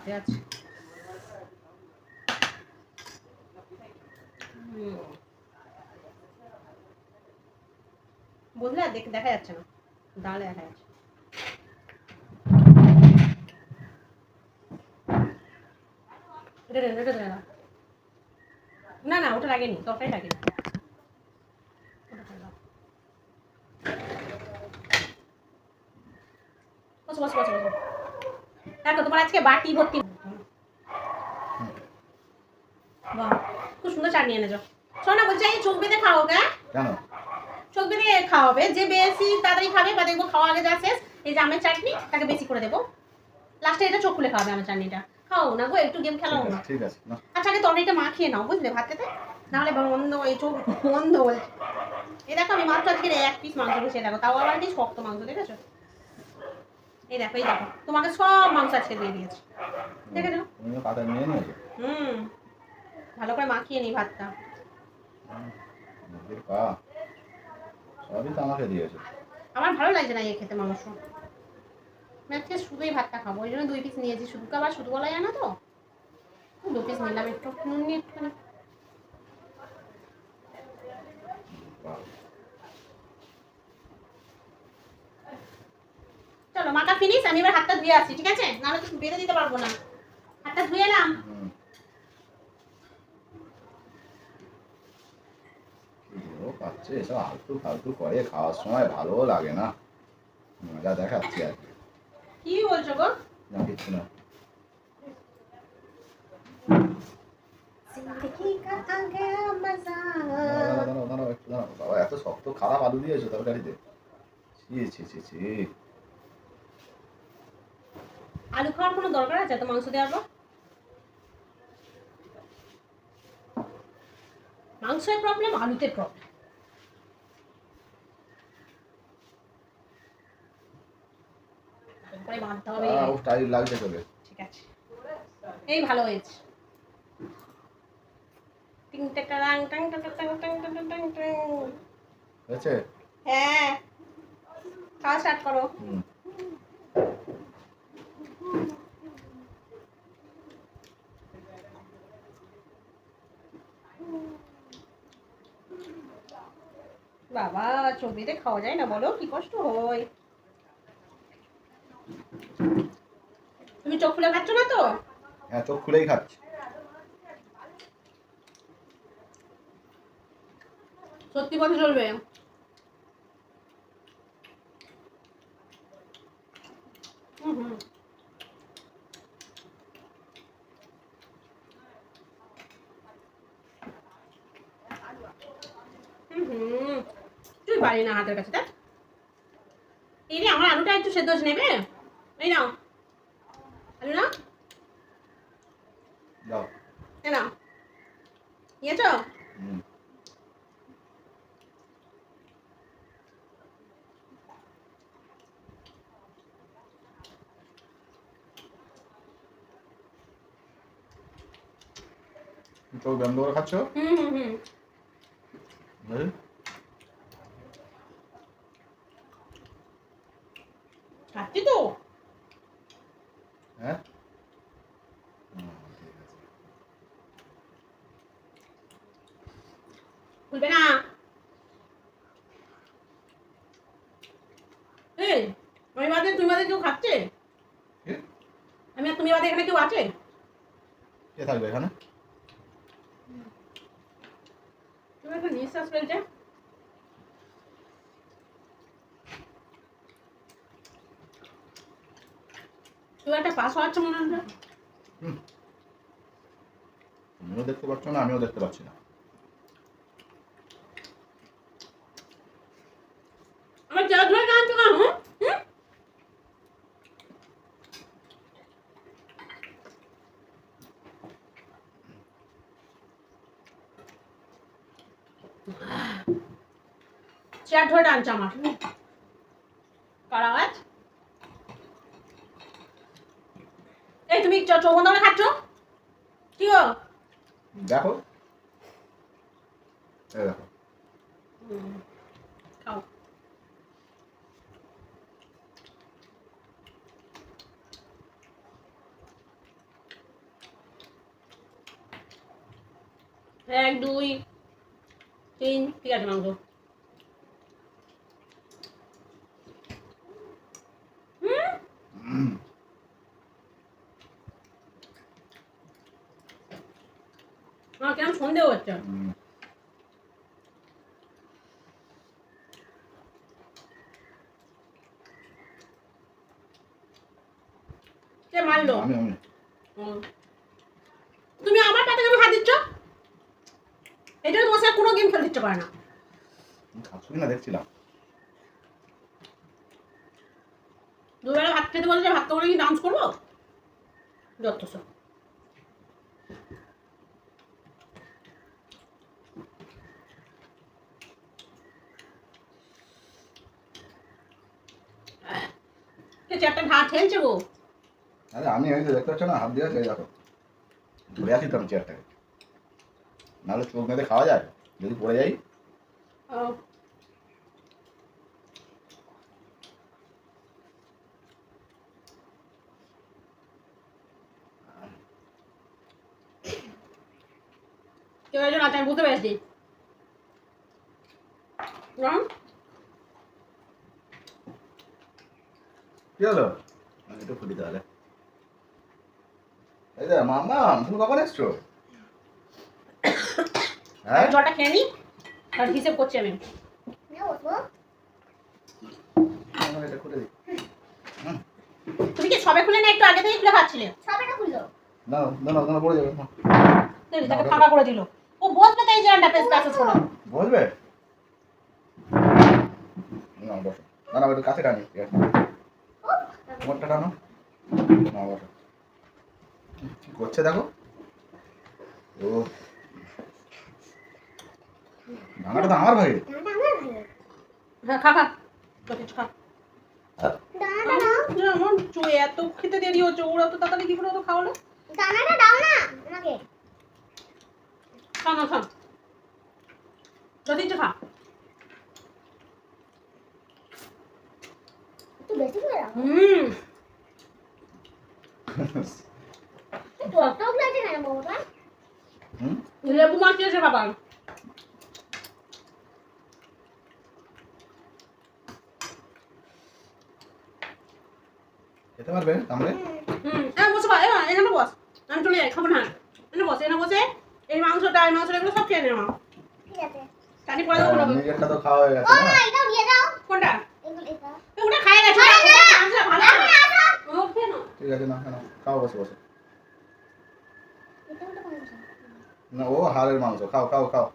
আছে বুঝলে দেখা যাচ্ছে না ডালে দেখা যাচ্ছে না না ওটা লাগেনি তরকারি লাগেনি বসো বসো বসো বসো দেখো তোমার আজকে বাটি ভর্তি বাহ খুব সুন্দর চাটনি এনেছো শোনা বলছি এই চোখ বেঁধে খাও কেন চোখ বেঁধে খাওয়াবে যে বেশি তাড়াতাড়ি খাবে বা দেখবো খাওয়া আগে যা শেষ এই যে আমের চাটনি তাকে বেশি করে দেবো লাস্টে এটা চোখ খুলে খাওয়াবে আমের চাটনিটা খাও না গো একটু গেম খেলাও না ঠিক আছে আচ্ছা আগে তরকারিটা মাখিয়ে নাও বুঝলে ভাত খেতে নাহলে বন্ধ এই চোখ বন্ধ বলছে এই দেখো আমি মাত্র আজকে এক পিস মাংস বসিয়ে দেখো তাও আবার কি শক্ত মাংস দেখেছো এই দেখো তোমাকে সব মাংস আজকে দিয়ে দিয়েছি দেখেছো ভালো করে মাখিয়ে নি ভাতটা সবই তো আমাকে দিয়েছে আমার ভালো লাগছে না এই খেতে মাংস আমি আজকে শুধুই ভাতটা খাবো ওই জন্য 2 পিস নিয়েছি শুধু আবার শুধু বলা যায় না তো 2 পিস নিলাম একটু নুন নিয়ে একটুখানি চলো মাখা ফিনিশ আমি এবার হাতটা ধুয়ে আসি ঠিক আছে নাহলে তো বেঁধে দিতে পারবো না হাতটা ধুয়ে এলাম পাচ্ছে এসব আলতু ফালতু করে খাওয়ার সময় ভালো লাগে না মজা দেখাচ্ছি আর কি বলছো গো না কিছু না বাবা এত শক্ত খারাপ আলু দিয়েছো তরকারিতে ছি ছি ছি আলু খাওয়ার কোনো দরকার আছে তো মাংস দেওয়ার পর মাংসের প্রবলেম আলুতে প্রবলেম করে বাঁধতে হবে টাইট লাগছে তোকে ঠিক আছে এই ভালো হয়েছে টিং tongue tongue tongue tongue tongue tongue tongue tongue হয়েছে হ্যাঁ খাওয়া স্টার্ট করো বাবা চোখ বেঁধে খাওয়া যায় না বলো কি কষ্ট হয় তুমি চোখ খুলে খাচ্ছ না তো হ্যাঁ চোখ খুলেই খাচ্ছি সত্যি কথা চলবে তুই পারি না হাতের কাছে দেখ এই রে আমার আলুটা একটু সেদ্ধ নেবে এই নাও আলু না দাও এই নাও নিয়েছো চোখ বন্ধ করে খাচ্ছ খাচ্ছি তো হ্যাঁ খুলবে না এই আমি বাদে তুমি বাদে কেউ খাচ্ছে আমি আর তুমি বাদে এখানে কেউ আছে কে থাকবে এখানে তুমি একটা নিঃশ্বাস ফেলছে তুমি একটা পাস হওয়াচ্ছ মনে হচ্ছে তুমিও দেখতে পাচ্ছ না আমিও দেখতে পাচ্ছি না আমার চেয়ার ধরে কাঁদছো কেন চেয়ার ধরে টানছে আমার কার আওয়াজ এই তুমি চোখ বন্ধ করে খাচ্ছ কি গো দেখো এই দেখো খাও 1 2 3 ঠিক আছে মাংস। আমার কেমন সন্দেহ হচ্ছে। কে মারলো? আমি তুমি আমার পাতে কেন হাত দিচ্ছ? এটা তোমার সাথে কোনো গেম খেলতে ইচ্ছে করে না। খাচ্ছ কিনা দেখছিলাম। দুবেলা ভাত খেতে বলে যে ভাত খাবো নাকি ডান্স করবো? যত সব। চেয়ারটা ভাত ঠেলছে গো। আরে আমি এই যে দেখতে পাচ্ছ না হাত দিয়ে আছে দেখো ধরে আছি তো আমি চেয়ারটাকে, নাহলে চোখ মেঁধে খাওয়া যায় যদি পড়ে যাই। কেউ একজন আছে আমি বুঝতে পেরেছি। কি হলো? একটু ফুটি তাহলে। এই যে মামা তুমি কখন এসছো? হ্যাঁ জলটা খেয়ে নি আর হিসেব করছি আমি। এটা খুলে দিই। তুমি কি সবে খুলে না একটু আগে থেকে খুলে খাচ্ছিলে? সবেটা খুললো। না না না না পড়ে যাবে। দেখি তাকে ফাঁকা করে দিল। ও বসবে তাই জানটা পেস কাছে ছোড়া। বসবে? না বসো। না না একটু কাছে টানি। মোটটা টানো। না বসো। কি করছে দেখো। ও ডানাটা তো আমার ভাই। দানাটা আমার ভালো। হ্যাঁ খা খা। তো কিছু খা। দানাটা দাও। আমার চুয়ে এত খেতে দেরি হচ্ছে ওরা তো তাড়াতাড়ি কি করে তো খাওয়ালো? দানাটা দাও না আমাকে। খা না খা। যদি খা। একটু বেশি করে দাও। টক লাগছে কেন বাবা? লেবু মাখিয়েছে বাবা। খেতে পারবে কামড়ে? বসে বা এখানে বস। আমি চলে যাই খাবো না। এখানে বসে এই মাংসটা এগুলো সব খেয়ে নেওয়া। ঠিক আছে। কাটি পরে দেবো না। নিজেরটা তো খাওয়া হয়ে গেছে ও না? মা এটাও দিয়ে দাও। কোনটা? এগুলো এটা। ওটা খায় গেছে। মাংসটা ভালো না। ও খেয়ে নাও। ঠিক আছে না না খাও বসে বসে। এটা ওটা কোন? না ও হাড়ের মাংস খাও খাও খাও।